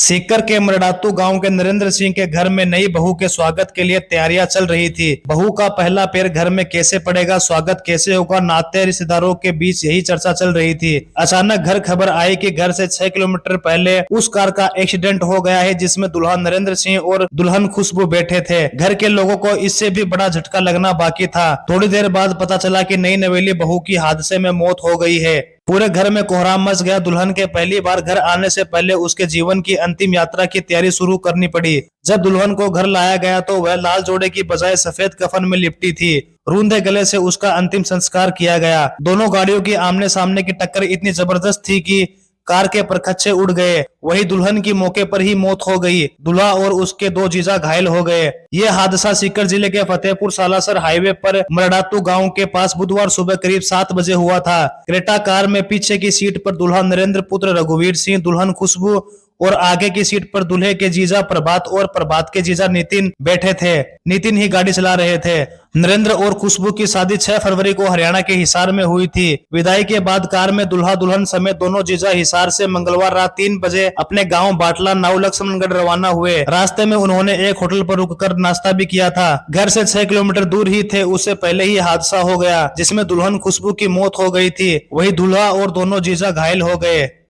सीकर के मरडातू गांव के नरेंद्र सिंह के घर में नई बहू के स्वागत के लिए तैयारियां चल रही थी। बहू का पहला पैर घर में कैसे पड़ेगा, स्वागत कैसे होगा, नाते रिश्तेदारों के बीच यही चर्चा चल रही थी। अचानक घर खबर आई कि घर से 6 किलोमीटर पहले उस कार का एक्सीडेंट हो गया है जिसमें दुल्हा नरेंद्र सिंह और दुल्हन खुशबू बैठे थे। घर के लोगों को इससे भी बड़ा झटका लगना बाकी था। थोड़ी देर बाद पता चला कि नई नवेली बहू की हादसे में मौत हो गई है। पूरे घर में कोहराम मच गया। दुल्हन के पहली बार घर आने से पहले उसके जीवन की अंतिम यात्रा की तैयारी शुरू करनी पड़ी। जब दुल्हन को घर लाया गया तो वह लाल जोड़े की बजाय सफेद कफन में लिपटी थी। रूंधे गले से उसका अंतिम संस्कार किया गया। दोनों गाड़ियों की आमने सामने की टक्कर इतनी जबरदस्त थी कि कार के परखच्चे उड़ गए। वही दुल्हन की मौके पर ही मौत हो गई। दूल्हा और उसके 2 जीजा घायल हो गए। ये हादसा सीकर जिले के फतेहपुर सालासर हाईवे पर मरडातू गांव के पास बुधवार सुबह करीब 7 बजे हुआ था। क्रेटा कार में पीछे की सीट पर दुल्हा नरेंद्र पुत्र रघुवीर सिंह, दुल्हन खुशबू और आगे की सीट पर दूल्हे के जीजा प्रभात और प्रभात के जीजा नितिन बैठे थे। नितिन ही गाड़ी चला रहे थे। नरेंद्र और खुशबू की शादी 6 फरवरी को हरियाणा के हिसार में हुई थी। विदाई के बाद कार में दुल्हा दुल्हन समेत दोनों जीजा हिसार से मंगलवार रात 3 बजे अपने गांव बाटला नाव लक्ष्मणगढ़ रवाना हुए। रास्ते में उन्होंने एक होटल पर रुककर नाश्ता भी किया था। घर से 6 किलोमीटर दूर ही थे, उससे पहले ही हादसा हो गया जिसमें दुल्हन खुशबू की मौत हो गई थी। वही दूल्हा और दोनों जीजा घायल हो गए।